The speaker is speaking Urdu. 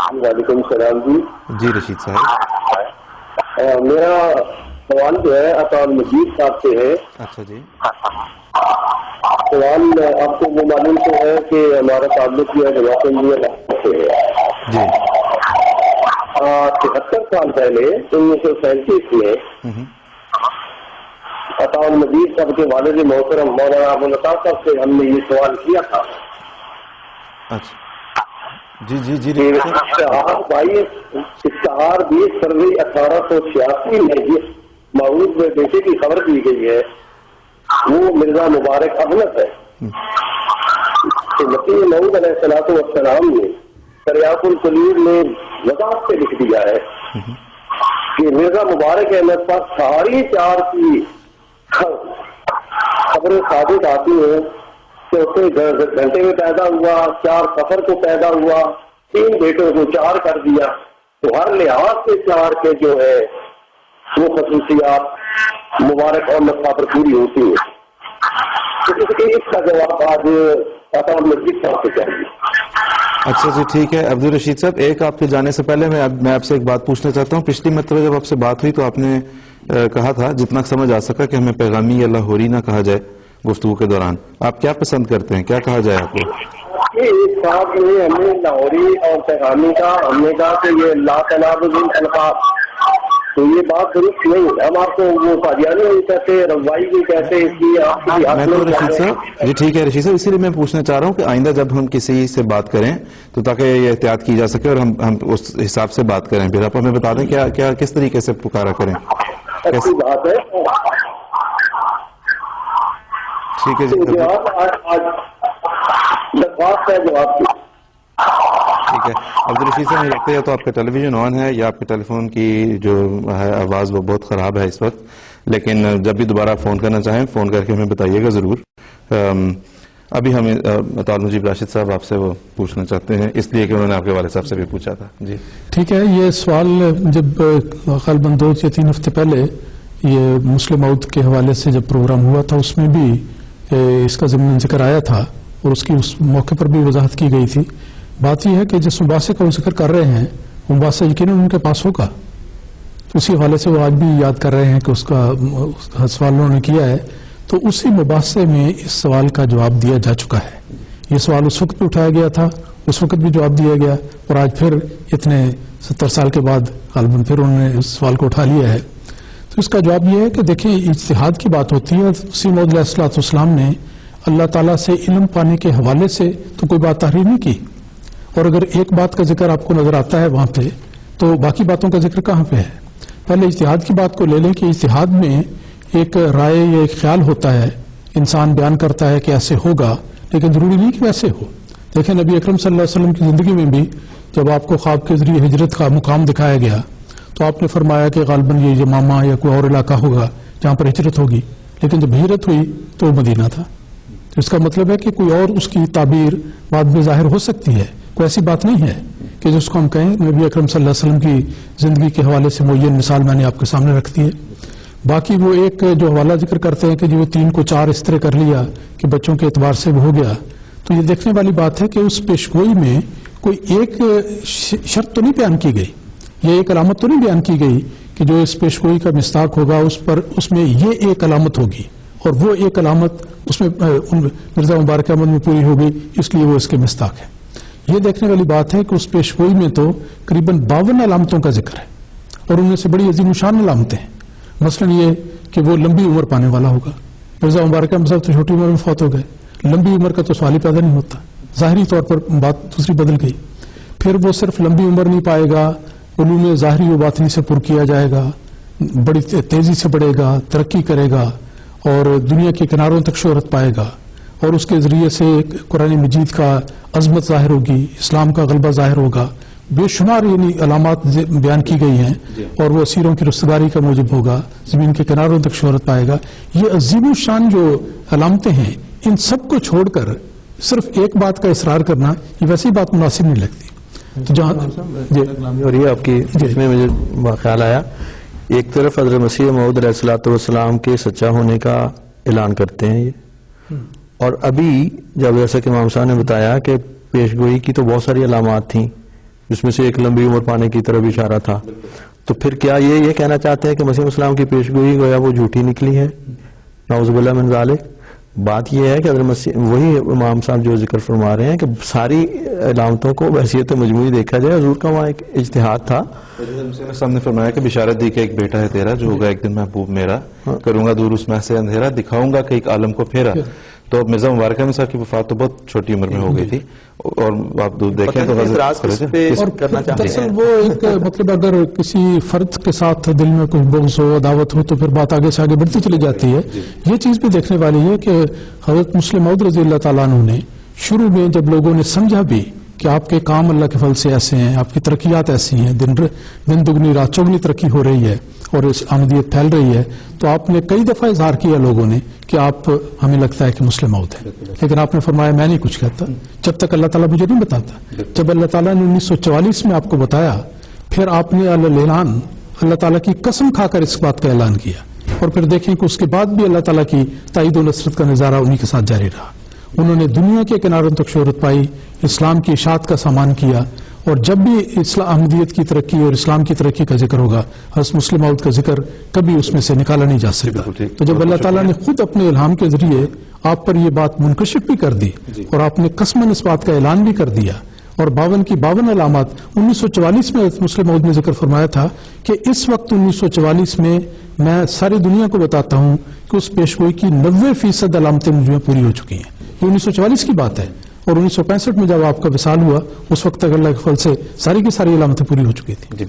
وعلیکم السلام جی. جی رشید صاحب. میرا سوال جو ہے عطا المجید صاحب سے ہے. اچھا جی. سوال آپ کو وہ معلوم تو ہے کہ ہمارا تعلق جو ہے جماعت احمدیہ سے ہے. جی. 73 سال پہلے 1937 میں عطا المجید صاحب کے والد محترم مولانا ابوالعطا صاحب سے ہم نے یہ سوال کیا تھا. اچھا جی جی جی. اشتہار 20 فروری 1886 میں جس ماؤد میں بیٹے کی خبر دی گئی ہے وہ مرزا مبارک احمد ہے. مسیح موعود علیہ السلام نے تریاق القلوب میں وضاحت سے لکھ دیا ہے کہ مرزا مبارک احمد پر ساری 4 کی خبریں ثابت آتی ہیں کہ اسے گھنٹے میں پیدا ہوا، 4 سفر کو پیدا ہوا، 3 بیٹوں کو 4 کر دیا. تو ہر لحاظ سے 4 کے جو ہے وہ خصوصیات مبارک احمد صاحب پر پوری ہوتی ہیں. تو اس کا جواب آج عطا المجید صاحب سے چاہیے. اچھا جی ٹھیک ہے. عبدالرشید صاحب ایک آپ کے جانے سے پہلے میں آپ سے ایک بات پوچھنا چاہتا ہوں. پچھلی مرتبہ جب آپ سے بات ہوئی تو آپ نے کہا تھا جتنا سمجھ آ سکا کہ ہمیں پیغامی یا لاہوری نہ کہا جائے گفتگو کے دوران. آپ کیا پسند کرتے ہیں، کیا کہا جائے آپ کو؟ صاحب نے ہمیں لاہوری اور پیغامی کا ہم نے کہا کہ یہ لا تنابز الالقاب، تو یہ بات درست نہیں. ہم آپ کو وہ قادیانی بھی کہتے ہیں، روائی بھی کہتے ہیں. اس لیے آپ میں تو رشید صاحب جی ٹھیک ہے رشید صاحب، اسی لیے میں پوچھنا چاہ رہا ہوں کہ آئندہ جب ہم کسی سے بات کریں تو تاکہ یہ احتیاط کی جا سکے اور ہم اس حساب سے بات کریں. پھر آپ ہمیں بتا دیں کیا کس طریقے سے پکارا کریں. اچھی بات ہے. ٹھیک ہے جی. ٹھیک ہے عبدالرشید صاحب، مجھے لگتا ہے یا تو آپ کا ٹیلی ویژن آن ہے یا آپ کے ٹیلی فون کی جو ہے آواز وہ بہت خراب ہے اس وقت. لیکن جب بھی دوبارہ فون کرنا چاہیں فون کر کے ہمیں بتائیے گا ضرور. ابھی ہمیں عطا المجید راشد صاحب آپ سے وہ پوچھنا چاہتے ہیں اس لیے کہ انہوں نے آپ کے والد صاحب سے بھی پوچھا تھا. جی ٹھیک ہے. یہ سوال جب غالباً 2 یا 3 ہفتے پہلے یہ مسلم موعود کے حوالے سے جب پروگرام ہوا تھا اس میں بھی اس کا ضمن ذکر آیا تھا اور اس موقع پر بھی وضاحت کی گئی تھی. بات یہ ہے کہ جس مباحثے کا وہ ذکر کر رہے ہیں وہ مباحثہ یقیناً ان کے پاس ہوگا. اسی حوالے سے وہ آج بھی یاد کر رہے ہیں کہ اس کا سوال انہوں نے کیا ہے. تو اسی مباحثے میں اس سوال کا جواب دیا جا چکا ہے. یہ سوال اس وقت بھی اٹھایا گیا تھا، اس وقت بھی جواب دیا گیا اور آج پھر اتنے 70 سال کے بعد غالباً پھر انہوں نے اس سوال کو اٹھا لیا ہے. تو اس کا جواب یہ ہے کہ دیکھیں اجتہاد کی بات ہوتی ہے. مسیح موعود علیہ السلام نے اللہ تعالیٰ سے علم پانے کے حوالے سے تو کوئی بات تحریر نہیں کی، اور اگر ایک بات کا ذکر آپ کو نظر آتا ہے وہاں پہ تو باقی باتوں کا ذکر کہاں پہ ہے؟ پہلے اجتہاد کی بات کو لے لیں کہ اجتہاد میں ایک رائے یا ایک خیال ہوتا ہے، انسان بیان کرتا ہے کہ ایسے ہوگا، لیکن ضروری نہیں کہ ویسے ہو. دیکھیں نبی اکرم صلی اللہ علیہ وسلم کی زندگی میں بھی جب آپ کو خواب کے ذریعے ہجرت کا مقام دکھایا گیا تو آپ نے فرمایا کہ غالباً یہ یمامہ یا کوئی اور علاقہ ہوگا جہاں پر ہجرت ہوگی، لیکن جب ہجرت ہوئی تو وہ مدینہ تھا. تو اس کا مطلب ہے کہ کوئی اور اس کی تعبیر بعد میں ظاہر ہو سکتی ہے. کوئی ایسی بات نہیں ہے کہ جس کو ہم کہیں. نبی اکرم صلی اللہ علیہ وسلم کی زندگی کے حوالے سے معین مثال میں نے آپ کے سامنے رکھ دی ہے. باقی وہ ایک جو حوالہ ذکر کرتے ہیں کہ جو 3 کو 4 اس طرح کر لیا کہ بچوں کے اعتبار سے وہ ہو گیا، تو یہ دیکھنے والی بات ہے کہ اس پیشگوئی میں کوئی ایک شرط تو نہیں بیان کی گئی، یہ ایک علامت تو نہیں بیان کی گئی کہ جو اس پیشگوئی کا مصداق ہوگا اس میں یہ ایک علامت ہوگی اور وہ ایک علامت اس میں مرزا مبارک احمد میں پوری ہوگی اس لیے وہ اس کے مصداق ہے. یہ دیکھنے والی بات ہے کہ اس پیشگوئی میں تو قریباً 52 علامتوں کا ذکر ہے اور ان میں سے بڑی عظیم الشان علامتیں ہیں. مثلا یہ کہ وہ لمبی عمر پانے والا ہوگا. مرزا مبارک احمد صاحب تو چھوٹی عمر میں فوت ہو گئے، لمبی عمر کا تو سوال ہی پیدا نہیں ہوتا. ظاہری طور پر بات دوسری بدل گئی. پھر وہ صرف لمبی عمر نہیں پائے گا، علوم ظاہری و باطنی سے پر کیا جائے گا، بڑی تیزی سے بڑھے گا، ترقی کرے گا اور دنیا کے کناروں تک شہرت پائے گا اور اس کے ذریعے سے قرآن مجید کا عظمت ظاہر ہوگی، اسلام کا غلبہ ظاہر ہوگا. بے شمار یعنی علامات بیان کی گئی ہیں اور وہ اسیروں کی رستگاری کا موجب ہوگا، زمین کے کناروں تک شہرت پائے گا. یہ عظیم الشان جو علامتیں ہیں ان سب کو چھوڑ کر صرف ایک بات کا اصرار کرنا یہ ویسی بات مناسب نہیں لگتی. تو جہاں اور یہ آپ کی اس میں مجھے خیال آیا، ایک طرف حضرت مسیح موعود علیہ السلام کے سچا ہونے کا اعلان کرتے ہیں یہ، اور ابھی جب جیسا کہ امام صاحب نے بتایا کہ پیشگوئی کی تو بہت ساری علامات تھیں جس میں سے ایک لمبی عمر پانے کی طرف اشارہ تھا. تو پھر کیا یہ کہنا چاہتے ہیں کہ مسیح السلام کی پیشگوئی گویا وہ جھوٹی نکلی ہے؟ نعوذ باللہ من ذالک. بات یہ ہے کہ حضرت مسیح وہی امام صاحب جو ذکر فرما رہے ہیں کہ ساری علامتوں کو بحیثیت مجموعی دیکھا جائے. حضور کا وہاں ایک اجتہاد تھا. صاحب نے فرمایا کہ بشارت دی کہ ایک بیٹا ہے تیرا جو ہوگا ایک دن محبوب میرا, کروں گا دور اس میں سے اندھیرا, دکھاؤں گا کہ ایک عالم کو پھیرا. تو مرزا مبارک احمد صاحب کی وفات تو بہت چھوٹی عمر میں ہو گئی تھی, اور آپ دیکھیں تو دراصل وہ ایک مطلب اگر کسی فرد کے ساتھ دل میں کوئی بغض ہو, عداوت ہو, تو پھر بات آگے سے آگے بڑھتی چلی جاتی ہے. یہ چیز بھی دیکھنے والی ہے کہ حضرت مسلم موعود رضی اللہ تعالیٰ عنہ نے شروع میں جب لوگوں نے سمجھا بھی کہ آپ کے کام اللہ کے فضل سے ایسے ہیں, آپ کی ترقیات ایسی ہیں, دن دگنی رات چوگنی ترقی ہو رہی ہے اور اس آمدیت پھیل رہی ہے, تو آپ نے کئی دفعہ اظہار کیا لوگوں نے کہ آپ ہمیں لگتا ہے کہ مسلم موعود ہے, لیکن آپ نے فرمایا میں نہیں کچھ کہتا جب تک اللہ تعالیٰ مجھے نہیں بتاتا. جب اللہ تعالیٰ نے 1944 میں آپ کو بتایا, پھر آپ نے اعلان اللہ تعالیٰ کی قسم کھا کر اس بات کا اعلان کیا, اور پھر دیکھیں کہ اس کے بعد بھی اللہ تعالیٰ کی تائید و نصرت کا نظارہ انہی کے ساتھ جاری رہا. انہوں نے دنیا کے کناروں تک شہرت پائی, اسلام کی اشاعت کا سامان کیا, اور جب بھی احمدیت کی ترقی اور اسلام کی ترقی کا ذکر ہوگا, حضرت مسلم موعود کا ذکر کبھی اس میں سے نکالا نہیں جا سکتا. تو جب اللہ تعالیٰ نے خود اپنے الہام کے ذریعے آپ پر یہ بات منکشف بھی کر دی, اور آپ نے قسماً اس بات کا اعلان بھی کر دیا, اور 52 کی 52 علامات 1944 میں مسلم موعود نے ذکر فرمایا تھا کہ اس وقت 1944 میں میں ساری دنیا کو بتاتا ہوں کہ اس پیشگوئی کی 90% علامتیں مجھ میں پوری ہو چکی ہیں. یہ 1944 کی بات ہے, اور 1965 میں جب آپ کا وصال ہوا اس وقت تک اللہ کے فضل سے ساری کی ساری علامتیں پوری ہو چکی تھی.